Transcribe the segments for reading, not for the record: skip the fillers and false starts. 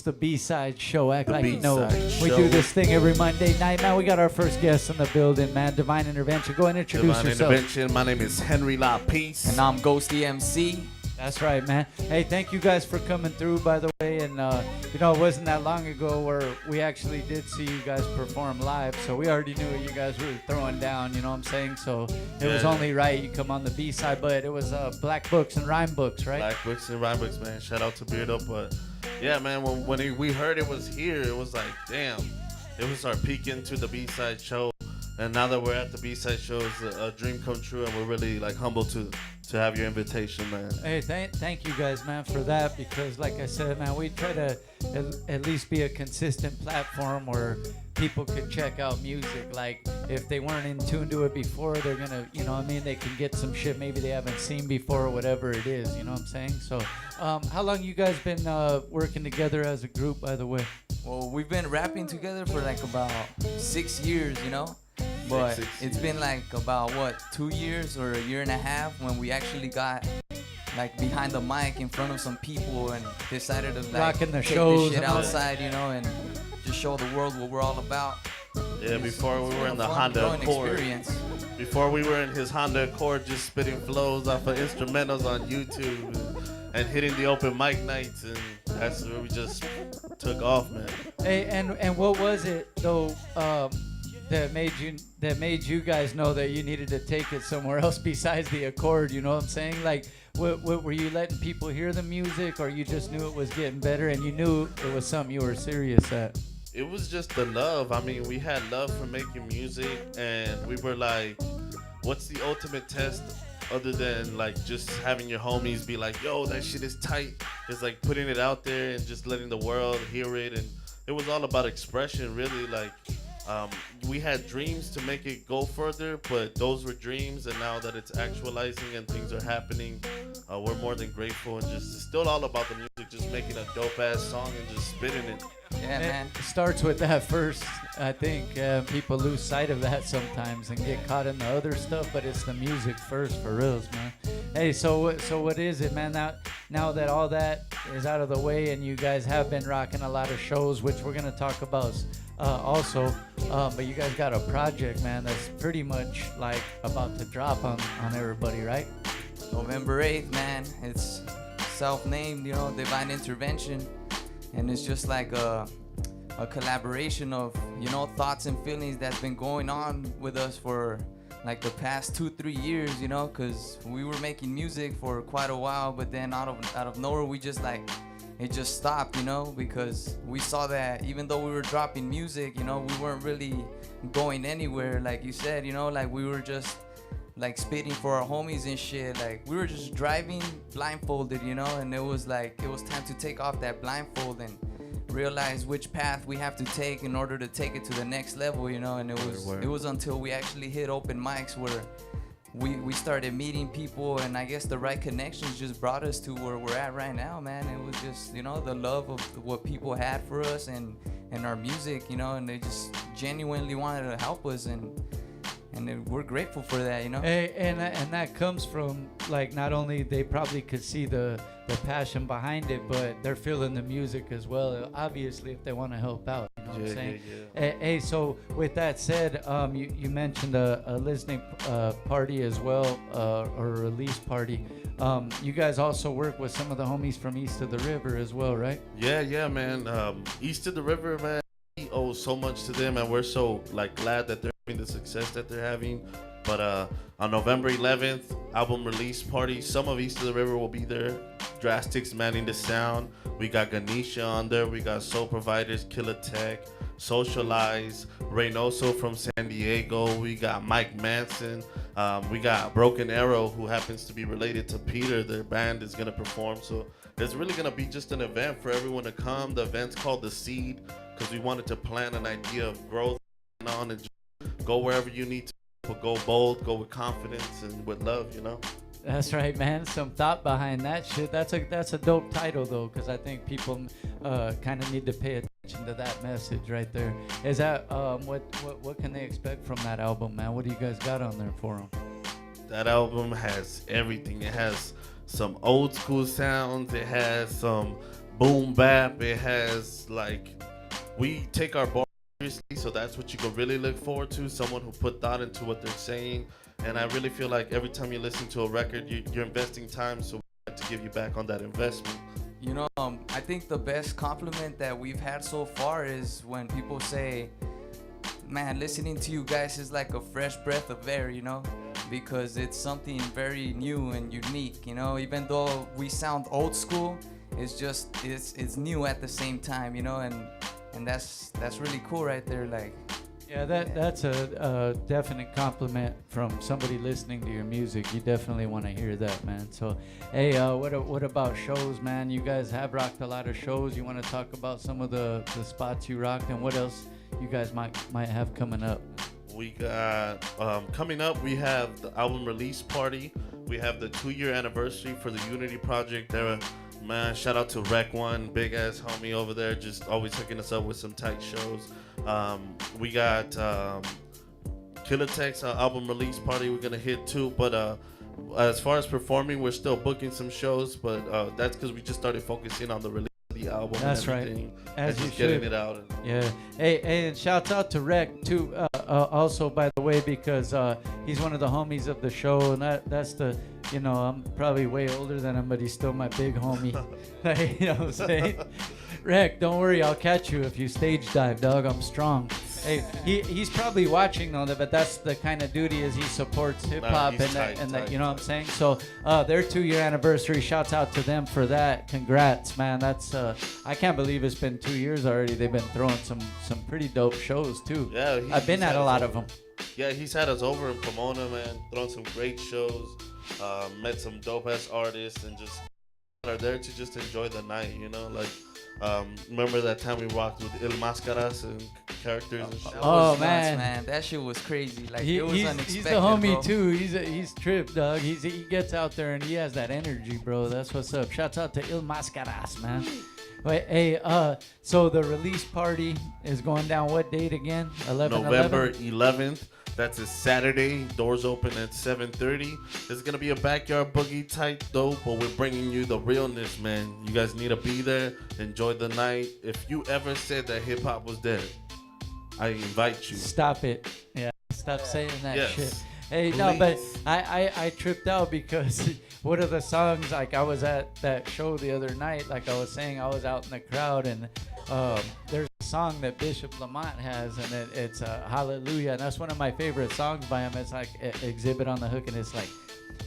It's the B-Side Show. Act The like you know B-Side we Show. do this thing every Monday night. Man, we got our first guest in the building, man. Divine Intervention. Go ahead and introduce Divine yourself. Intervention. My name is Henry La Peace. And I'm Ghosty MC. That's right, man. Hey, thank you guys for coming through, by the way. And, you know, it wasn't that long ago where we actually did see you guys perform live. So we already knew what you guys were throwing down, you know what I'm saying? So it was only right you come on the B-side. But it was Black Books and Rhyme Books, right? Black Books and Rhyme Books, man. Shout out to Beardo. But yeah, man, when we heard it was here, it was like, damn. It was our peek into the B-Side Show. And now that we're at the B-Side Show, it's a dream come true. And we're really, like, humbled to have your invitation, man. Hey, thank you guys, man, for that. Because, like I said, man, we try to at least be a consistent platform where people could check out music. Like, if they weren't in tune to it before, they're going to, you know what I mean? They can get some shit maybe they haven't seen before or whatever it is, you know what I'm saying? So, how long you guys been working together as a group, by the way? Well, we've been rapping together for like about 6 years, you know? But it's been like about, 2 years or a year and a half when we actually got like behind the mic in front of some people and decided to like Rocking the take shows this shit and all outside, you know, and just show the world what we're all about. Yeah, before we were in the Fun, Honda growing Accord. experience. Before we were in his Honda Accord, just spitting flows off of instrumentals on YouTube and hitting the open mic nights, and that's where we just took off, man. Hey, and what was it, though, that made you guys know that you needed to take it somewhere else besides the Accord, you know what I'm saying? Like, what were you letting people hear the music, or you just knew it was getting better and you knew it was something you were serious at? It was just the love. I mean, we had love for making music, and we were like, what's the ultimate test other than like just having your homies be like, yo, that shit is tight? It's like putting it out there and just letting the world hear it. And it was all about expression, really. Like, we had dreams to make it go further, but those were dreams, and now that it's actualizing and things are happening, we're more than grateful. And just it's still all about the music, just making a dope ass song and just spitting it. Yeah, man. It starts with that first. I think people lose sight of that sometimes and get caught in the other stuff, but it's the music first, for reals, man. Hey, so what is it, man? Now that all that is out of the way and you guys have been rocking a lot of shows, which we're gonna talk about also, but you guys got a project, man, that's pretty much like about to drop on everybody, right? November 8th, man. It's self-named, you know, Divine Intervention. And it's just like a collaboration of, you know, thoughts and feelings that's been going on with us for like the past 2-3 years, you know, because we were making music for quite a while, but then out of nowhere we just like, it just stopped, you know, because we saw that even though we were dropping music, you know, we weren't really going anywhere, like you said, you know, like we were just like spitting for our homies and shit. Like we were just driving blindfolded, you know, and it was time to take off that blindfold and realize which path we have to take in order to take it to the next level, you know. And it was until we actually hit open mics where we started meeting people, and I guess the right connections just brought us to where we're at right now, man. It was just, you know, the love of what people had for us and our music, you know, and they just genuinely wanted to help us, and we're grateful for that, you know. Hey, and that comes from, like, not only they probably could see the passion behind it, but they're feeling the music as well, obviously, if they want to help out, you know what I'm saying? Yeah. Hey, so with that said, you mentioned a listening party as well, or a release party. You guys also work with some of the homies from East of the River as well, right? Yeah, man. East of the River, man, we owe so much to them, and we're so like glad that they're having the success that they're having. But on November 11th, album release party, some of East of the River will be there. Drastics manning the sound. We got Ganesha on there. We got Soul Providers, Killer Tech, Socialize, Reynoso from San Diego. We got Mike Manson. We got Broken Arrow, who happens to be related to Peter. Their band is going to perform. So it's really going to be just an event for everyone to come. The event's called The Seed because we wanted to plant an idea of growth on and just go wherever you need to. But go bold, go with confidence, and with love, you know? That's right, man. Some thought behind that shit. That's a dope title, though, because I think people kind of need to pay attention to that message right there. Is that what can they expect from that album, man? What do you guys got on there for them? That album has everything. It has some old school sounds. It has some boom bap. It has like, we take our bar seriously, so that's what you can really look forward to. Someone who put thought into what they're saying, and I really feel like every time you listen to a record, you're investing time, so we have to give you back on that investment. You know, I think the best compliment that we've had so far is when people say, man, listening to you guys is like a fresh breath of air, you know, because it's something very new and unique, you know, even though we sound old school, it's new at the same time, you know, and that's really cool right there. Like, Yeah, that's a definite compliment from somebody listening to your music. You definitely want to hear that, man. So, hey, what about shows, man? You guys have rocked a lot of shows. You want to talk about some of the spots you rocked, and what else you guys might have coming up? We got coming up. We have the album release party. We have the 2-year anniversary for the Unity Project. There, man. Shout out to Rec One, big ass homie over there, just always hooking us up with some tight shows. We got Killer Tech's album release party. We're gonna hit too, but as far as performing, we're still booking some shows, but that's because we just started focusing on the release of the album. That's and right. everything, As and you just getting should. it out. Yeah. Hey, and shouts out to Rec too. Also, by the way, because he's one of the homies of the show, and that's the, you know, I'm probably way older than him, but he's still my big homie. Like, you know what I'm saying? Rec, don't worry, I'll catch you if you stage dive, dog. I'm strong. Hey, he's probably watching though, but that's the kind of dude he is. He supports hip hop he's and tight, that, you tight, know what I'm saying? So their 2-year anniversary, shouts out to them for that. Congrats, man. That's I can't believe it's been 2 years already. They've been throwing some pretty dope shows too. Yeah, I've been at a lot of them. Yeah, he's had us over in Pomona, man. Thrown some great shows. Met some dope ass artists, and just are there to just enjoy the night, you know, like. Remember that time we rocked with Il Mascaras and characters and shit? That Oh, was man. nuts, man, that shit was crazy. Like, He- it was he's unexpected. the homie bro. too. He's tripped, dog. He gets out there and he has that energy, bro. That's what's up. Shouts out to Il Mascaras, man. Wait, hey, so the release party is going down what date again? 11 November 11th. That's a Saturday. Doors open at 7:30. There's gonna be a backyard boogie type dope, but we're bringing you the realness, man. You guys need to be there. Enjoy the night. If you ever said that hip hop was dead, I invite you. Stop it. Yeah, stop saying that Yes. shit. Hey, no, but Please. I tripped out because one of the songs, like I was at that show the other night, like I was saying, I was out in the crowd, and there's a song that Bishop Lamont has, and it's Hallelujah, and that's one of my favorite songs by him. It's like Exhibit on the Hook, and it's like,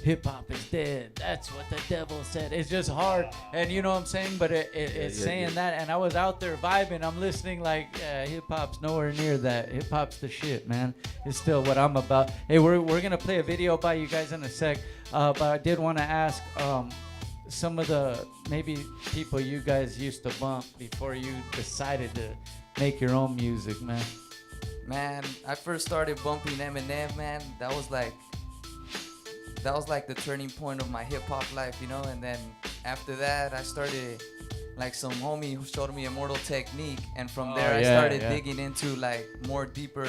hip hop is dead. That's what the devil said. It's just hard, and you know what I'm saying. But it's saying that, and I was out there vibing. I'm listening like hip hop's nowhere near that. Hip hop's the shit, man. It's still what I'm about. Hey, we're gonna play a video by you guys in a sec, but I did want to ask some of the maybe people you guys used to bump before you decided to make your own music, man. Man, I first started bumping Eminem, man. That was like the turning point of my hip hop life, you know. And then after that, I started, like, some homie who showed me Immortal Technique, and from there I started digging into like more deeper,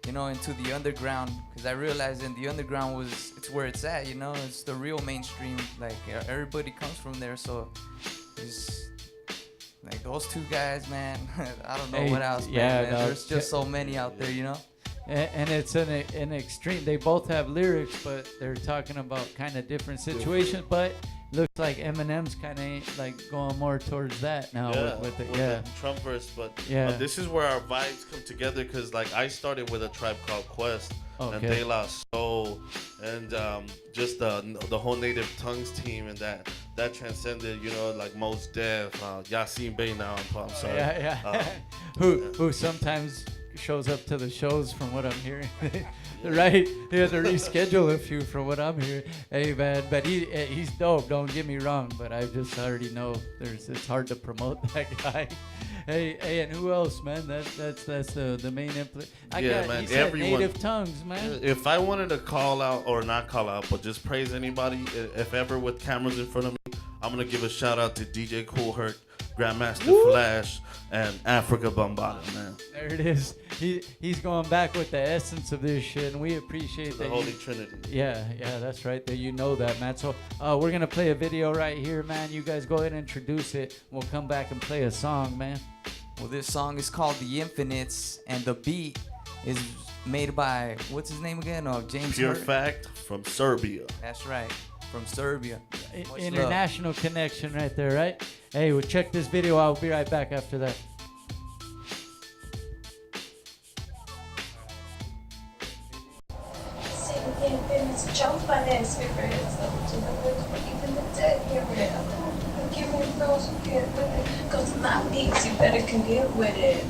you know, into the underground, because I realized in the underground it's where it's at, you know. It's the real mainstream. Like, everybody comes from there, so it's like those two guys, man. I don't know Hey, what else, yeah, man. no, There's just so many out there, you know. And it's an extreme. They both have lyrics, but they're talking about kind of different situations. But looks like Eminem's kind of like going more towards that now with it. Yeah. The Trump verse, but Yeah. this is where our vibes come together, because like I started with a Tribe Called Quest and Okay. De La Soul, and just the whole Native Tongues team, and that transcended, you know, like Mos Def, Yasin Bey now. I'm sorry. Yeah. Who sometimes shows up to the shows, from what I'm hearing. Right? He had to reschedule a few, from what I'm hearing. Hey, man, but he's dope. Don't get me wrong, but I just already know it's hard to promote that guy. Hey, and who else, man? That's the main influence. Yeah, man, He said everyone- Native Tongues, man. If I wanted to call out, or not call out, but just praise anybody, if ever with cameras in front of me, I'm gonna give a shout out to DJ Cool Herc, Grandmaster Flash, and Africa Bombada, man. There it is. he's going back with the essence of this shit, and we appreciate The that. Holy Trinity. Yeah, that's right. That you know that, man. So we're gonna play a video right here, man. You guys go ahead and introduce it. We'll come back and play a song, man. Well, this song is called The Infinites, and the beat is made by, what's his name again? Oh, James Pure Hurt. Fact from Serbia. That's right, from Serbia. Much International connection right there, right? Hey, we'll check this video out. We'll be right back after that. Chose by their spirits, even the dead hear it. Give me those who get with it, cause my needs, you better can get with it.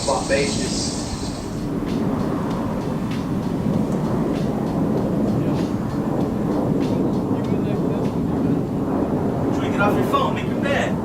Bombacious. Should we get off your phone? Make your bed.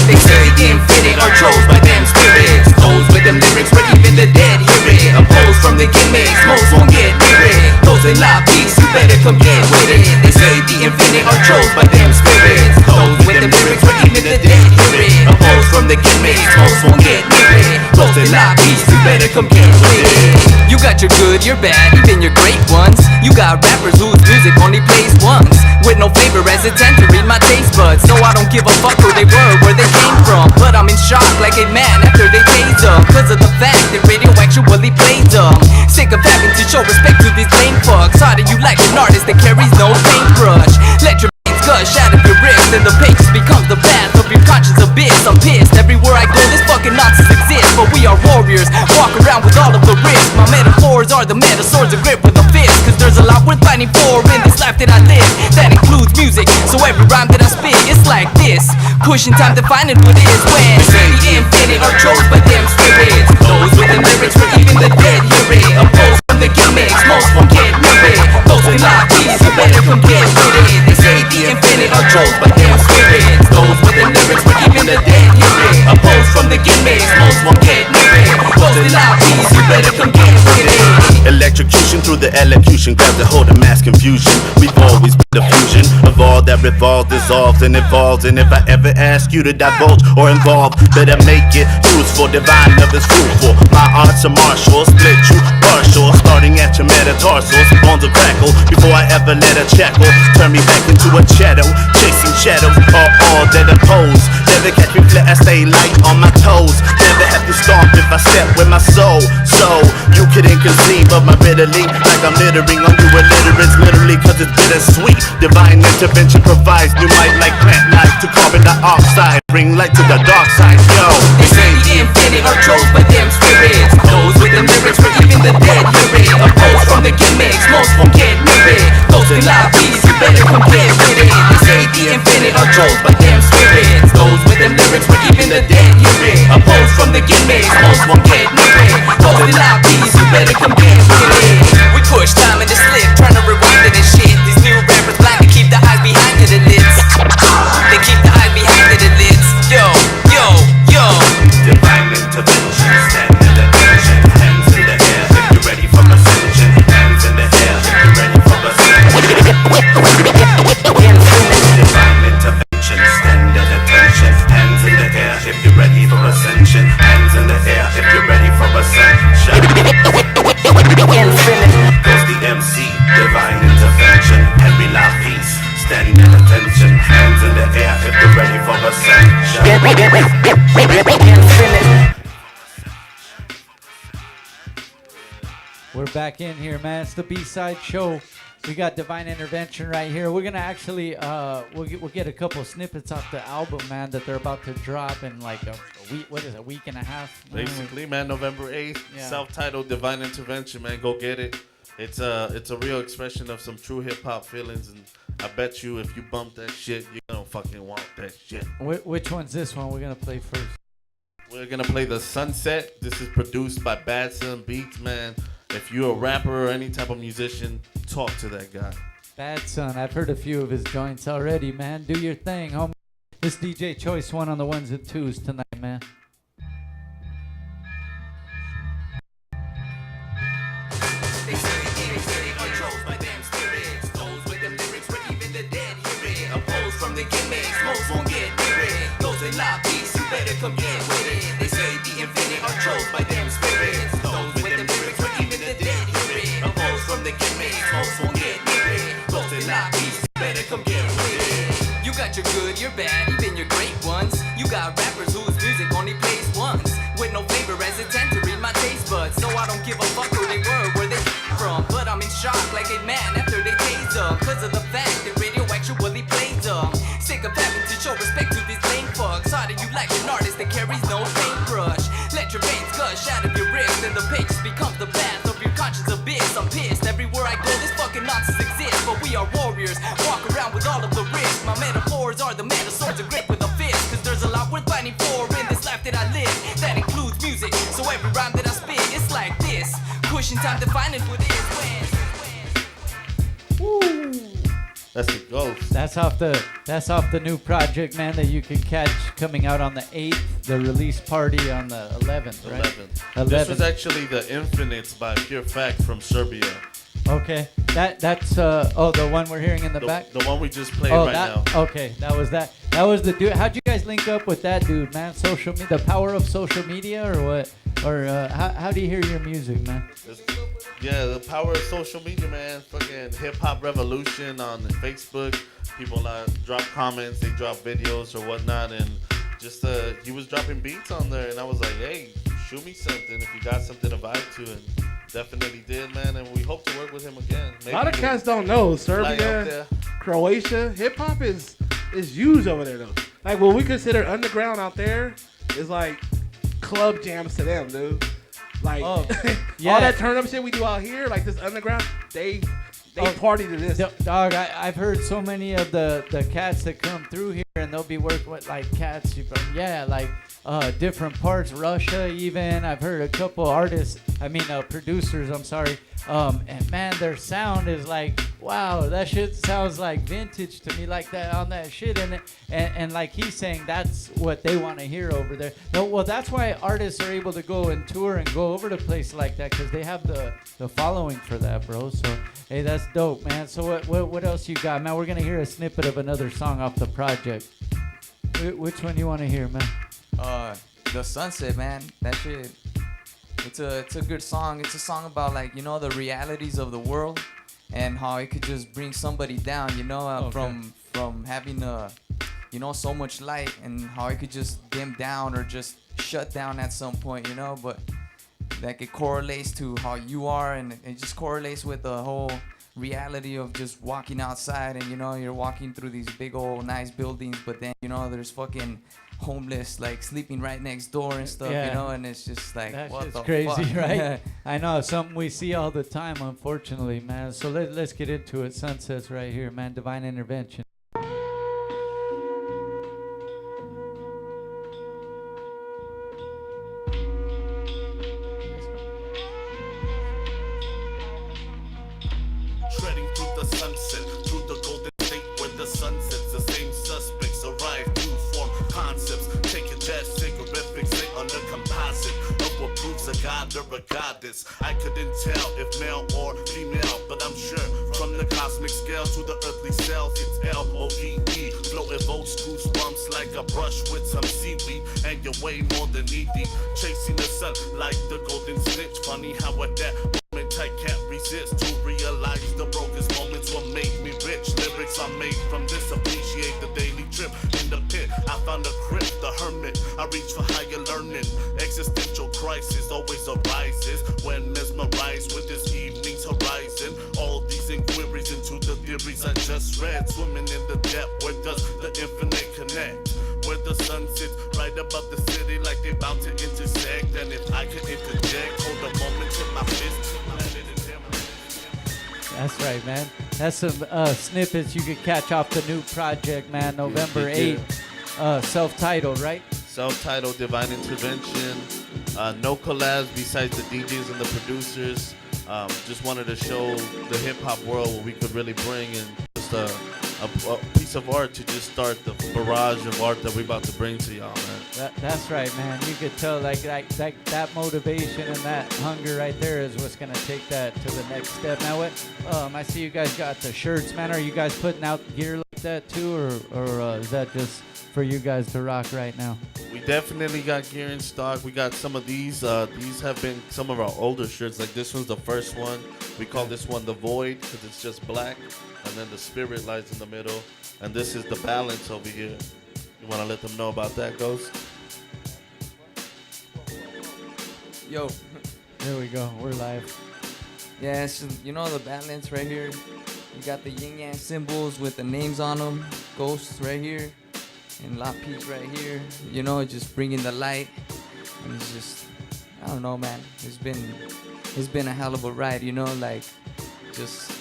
They say the infinite are chose by them spirits. Those with them lyrics where even the dead hear it. Opposed from the gimmicks, most won't get near it. Those in love peace, you better come get with it. They say the infinite are chose by them spirits. Those with them lyrics where even the dead hear it. Opposed from the gimmicks, most won't get near it. Those in love peace, you better come get with it. You got your good, your bad, even your great ones. You got rappers whose music only plays once, with no flavor as it tend to read my taste buds. No, I don't give a fuck who they were, where they came from, but I'm in shock like a man after they tase them, cause of the fact that radio actually plays them. Sick of having to show respect to these lame fucks. How do you like an artist that carries no paintbrush? Let your gush out of your wrist, and the pages becomes the path of your conscience abyss. I'm pissed everywhere I go, this fucking nonsense exists, but we are warriors, walk around with all of the risk. My metaphors are the meta swords of grip with a fist, cause there's a lot worth fighting for in this life that I live. That includes music, so every rhyme that I spit is like this, pushing time to find it what is when the infinite are chose by them spirits. Those with the lyrics where even the dead hear it. Opposed from the gimmicks, most won't get near it. Those in love peace, you better come get with it. They say the infinite are chose by them spirits. Those with the lyrics where even the dead hear it. Opposed from the gimmicks, most won't get near it. Those in love peace, you better come get with it. Electrocution through the elocution grabs a hold of mass confusion. We've always been the fusion of all that revolves, dissolves, and evolves. And if I ever ask you to divulge or involve, better make it useful. Divine love is fruitful. My arts are martial, split you partial, starting at your metatarsals. Bones will crackle before I ever let a shackle turn me back into a shadow. Chasing shadows are all that oppose. Never catch me flat, I stay light on my toes. Never have to stomp if I step with my soul. So you couldn't conceive of my bitterly, like I'm littering on you illiterates, literally, cause it's bittersweet. Divine intervention provides new light like plant life to carbon dioxide. Bring light to the dark side, yo. They say the infinite are chose by them spirits. Those with them lyrics where even the dead hear it. Opposed from the gimmicks, most won't get near it. Those in love peace, you better come get with it. They say the infinite are chose by them spirits. Those with them lyrics where even the dead hear it. Opposed from the gimmicks, most won't get near it. Those in love peace, you better come get with it. We push time in the slip, trying to rewind to this shit. These new rappers blind to keep the eyes behind the lids. They keep the eyes behind the lids. Yo, yo, yo. Divine intervention, stand in attention. Hands in the air if you're ready for ascension. Hands in the air if you're ready for ascension. Divine intervention, stand at attention. Hands in the air if you're ready for ascension. Hands in the air if you're ready for ascension. Goes the MC, divine intervention. Henry La Peace, standing at attention. Hands in the air if you're ready for ascension. We're back in here, man. It's the B-side show. We got Divine Intervention right here. We're gonna actually we'll get a couple snippets off the album, man, that they're about to drop in like a week. What is it, a week and a half? Basically, man, November 8th, Yeah. self-titled Divine Intervention, man. Go get it. It's a real expression of some true hip-hop feelings, and I bet you if you bump that shit, you're gonna fucking want that shit. Which one's this one we're gonna play first? We're gonna play The Sunset. This is produced by Bad Son Beats, man. If you're a rapper or any type of musician, talk to that guy. Bad Son, I've heard a few of his joints already, man. Do your thing, homie. This DJ Choice one on the ones and twos tonight, man. They say they are chose by them spirits. Those with them lyrics where even the dead hear it. Opposed from the gimmicks, most won't get near it. Those in lobbies, you better come get with it. They say the infinite are chose by them spirits. Those with them lyrics where even the dead hear it. Opposed from the gimmicks, most won't get near it. Those in lobbies, you better come get with it. You got your good, your bad, even your great ones. You got rappers whose music only plays once. With no flavor as it tends to read my taste buds. So I don't give a fuck who they were, where they from. But I'm in shock like a man after they tase them. Cause of the fact that radio actually plays them. Sick of having to show respect to these lame fucks. How do you like an artist that carries no paintbrush? Let your veins gush out of your wrist and the pages becomes the path of your conscience abyss. I'm pissed everywhere I go this fucking nonsense exists. But we are warriors, walk around with all of the risk. My metaphors are the metal swords of grip with a fist. Cause there's a lot worth fighting for in this life that I live. That includes music, so every rhyme that I spit, it's like this. Pushing time to find it what it is when. That's the ghost. That's off the new project, man, that you can catch coming out on the 8th. The release party on the 11th, right? 11th. This was actually the Infinites by Pure Fact from Serbia. Okay, that's the one we're hearing in the back. The one we just played now. now. Okay, that was that. That was the dude. How'd you guys link up with that dude, man? Social media, the power of social media, or what? Or how do you hear your music, man? Yeah, the power of social media, man. Fucking hip hop revolution on Facebook. People drop comments, they drop videos or whatnot, and just he was dropping beats on there, and I was like, hey, shoot me something if you got something to vibe to, and definitely did, man. And we hope to work with him again. Maybe a lot of cats don't know Serbia, Croatia, hip hop is huge over there though. Like what we consider underground out there is like club jams to them, dude. Like yeah. all that turn up shit we do out here, like this underground, they party to this. Dog, I've heard so many of the cats that come through here, and they'll be working with like cats from different parts, Russia even. I've heard a couple producers, I'm sorry. And man, their sound is like, wow, that shit sounds like vintage to me, like that on that shit. And like he's saying, that's what they want to hear over there. No, well, that's why artists are able to go and tour and go over to places like that, because they have the following for that, bro. So hey, that's dope, man. So what else you got, man? We're gonna hear a snippet of another song off the project. Which one you want to hear, man? The Sunset, man. That shit. It's a good song. It's a song about the realities of the world and how it could just bring somebody down, from having so much light, and how it could just dim down or just shut down at some point, but like it correlates to how you are, and it just correlates with the whole reality of just walking outside, and you're walking through these big old nice buildings, but then there's fucking homeless sleeping right next door and stuff, and it's just like, that what shit's the crazy, fuck? right? I know, something we see all the time, unfortunately, man. So let's get into it. Sunsets right here, man. Divine Intervention. Treading through the sunset, through the golden state where the sun sets. The same suspects arrive to form concepts. Taking that cigarette, fixate on the composite of what proves a god or a goddess. I couldn't tell if male or female, but I'm sure from the cosmic scale to the earthly cells, it's L-O-E-E. Flow evokes goosebumps like a brush with some seaweed, and you're way more than knee deep. Chasing the sun like the golden snitch. Funny how at that moment I can't resist to realize the brokest moments will make me rich. Lyrics are made from this, appreciate the daily trip. In the pit, I found a crypt, the hermit. I reach for higher learning. Existential crisis always arises when mesmerized with this evening's horizon. All these inquiries into the theories I just read. Swimming in the depth, where does the infinite connect? Where the sun sits right above the city like they about to intersect. And if I could interject, hold a moment in my fist. That's right, man. That's some snippets you could catch off the new project, man. November 8th, self-titled, right? Self-titled Divine Intervention. No collabs besides the DJs and the producers. Just wanted to show the hip-hop world what we could really bring, and just a piece of art to just start the barrage of art that we're about to bring to y'all, man. That's right, man. You could tell like that motivation and that hunger right there is what's gonna take that to the next step. Now, what? I see you guys got the shirts, man. Are you guys putting out gear like that too, or is that just for you guys to rock right now? We definitely got gear in stock. We got some of these. These have been some of our older shirts. Like this one's the first one. We call this one the Void because it's just black, and then the Spirit lies in the middle. And this is the Balance over here. You want to let them know about that, Ghost? Yo. There we go. We're live. Yeah, so, you know the balance right here. You got the yin yang symbols with the names on them. Ghosts right here, and La Peach right here. You know, just bringing the light. And it's just, I don't know, man. It's been a hell of a ride. You know, like just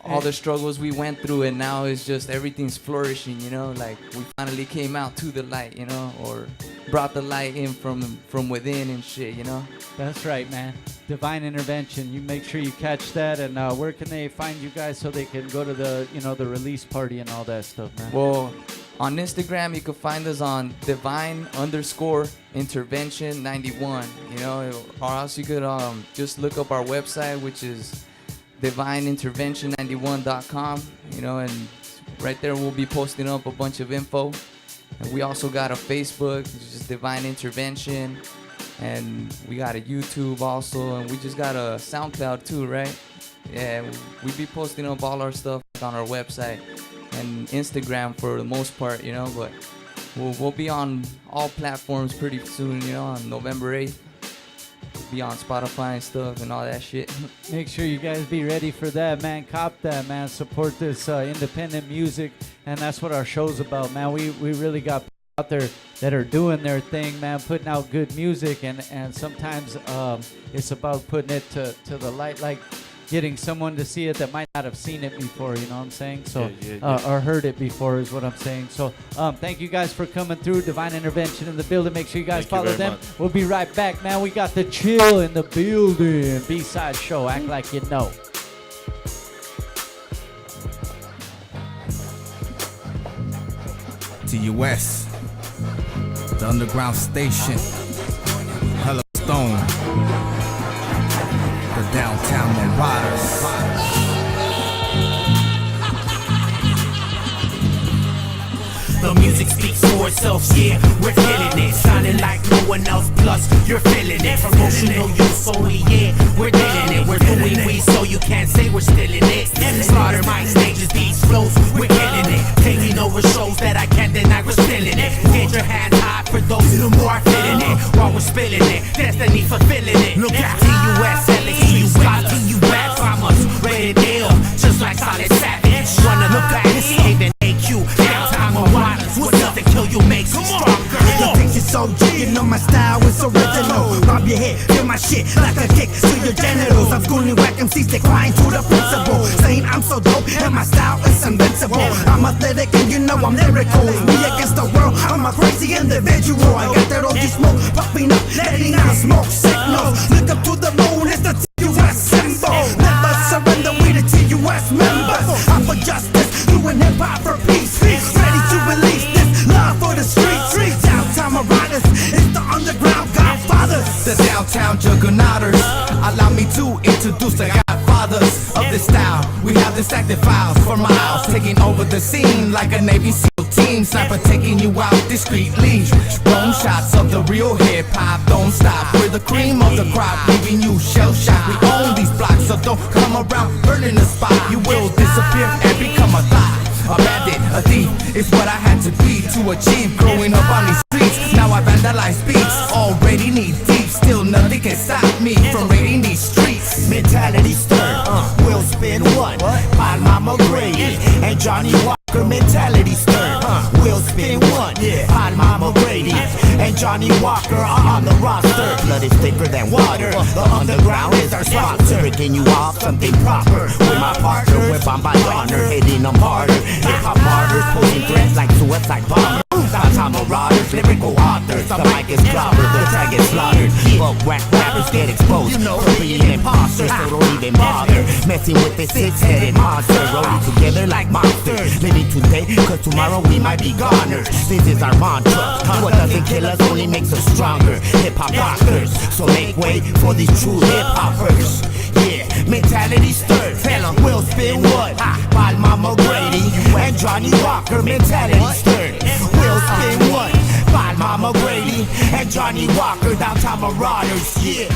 all the struggles we went through, and now it's just everything's flourishing. You know, like we finally came out to the light. You know, or brought the light in from within and shit. You know. That's right, man. Divine Intervention. You make sure you catch that. And where can they find you guys so they can go to the the release party and all that stuff, man? Well, on Instagram you can find us on divine_intervention91. You know, or else you could just look up our website, which is divineintervention91.com. You know, and right there we'll be posting up a bunch of info. And we also got a Facebook, it's just Divine Intervention. And we got a YouTube also, and we just got a SoundCloud too, right? Yeah, we be posting up all our stuff on our website and Instagram for the most part, you know, but we'll be on all platforms pretty soon, you know, on November 8th. Be on Spotify and stuff and all that shit. Make sure you guys be ready for that, man. Cop that, man. Support this independent music, and that's what our show's about, man. We really got out there that are doing their thing, man, putting out good music, and sometimes it's about putting it to the light, like getting someone to see it that might not have seen it before, you know what I'm saying? So or heard it before is what I'm saying. So thank you guys for coming through. Divine Intervention in the building. Make sure you guys follow them. We'll be right back, man. We got the Chill in the building. B-side show. Act like you know. TUS, the underground station, Hello Stone, the downtown Marauders. The music speaks for itself, yeah, we're feeling it. Sounding like no one else, plus you're feeling it. Promotional use only, yeah, we're dealing it. We're doing we, so you can't say we're stealing it. Slaughter my stages, beats, flows, we're killing it. Taking over shows that I can't deny, we're spilling it. Get your hands high for those who are feeling it. While we're spilling it, destiny fulfilling it. Look at TUS, LXU, TUS, I'm us, rated ill, just like Solid Savage. Wanna look back and see even AQ, downtown Marauders. What's nothing kill you makes you stronger. The things is so G, you know my style is original. Bob your head, feel my shit like a kick to your genitals. I'm schooling whack MCs, decline to the principal, saying I'm so dope and my style is invincible. I'm athletic and you know I'm lyrical. Me against the world, I'm a crazy individual. I got that OG smoke popping up, letting out smoke signals. Look up to the moon, it's the TUS symbol. Never surrender, we the TUS members. I'm for justice, doing hip hop for peace. Ready to release this love for the streets. Downtown Marauders, it's the underground godfathers. The downtown juggernauts. Allow me to introduce the godfathers of this style. We have this active files for miles, taking over the scene like a Navy SEAL team. Sniper taking you out discreetly. Bone shots of the real hip hop. Don't stop. We're the cream of the crop, leaving you shell shocked. We own these blocks, so don't come around burning the spot. You will disappear and become a thought. A bandit, a thief, is what I had to be to achieve. Growing up on these streets, now I vandalize beats. Already knee deep, still nothing can stop me from raiding these streets. Mentality stirred, Will spin one, my mama Grady and Johnny Walker. Mentality stirred, Will spin one, my mama Grady and Johnny Walker are on the roster. Blood is thicker than water, the underground is our sponsor. Breaking you off something proper. With my partner, we're bound by honor, hitting them harder. Hip-hop martyrs, posing threats like suicide bombers. Downtown marauders, lyrical authors. The mic is clobbered, the track gets slaughtered. But whack rappers get exposed for being imposters, so don't even bother messing with this six-headed monster. Rolling together like monsters, living today, cause tomorrow we might be goners. This is our mantra, what doesn't kill us only makes us stronger. Hip-hop rockers, so make way for these true hip-hoppers. Yeah, mentality stirred, tell 'em we'll spin what? While Mama Grady and Johnny Walker, mentality stirred. We'll spin what? While Mama Grady and Johnny Walker, downtown marauders, yeah.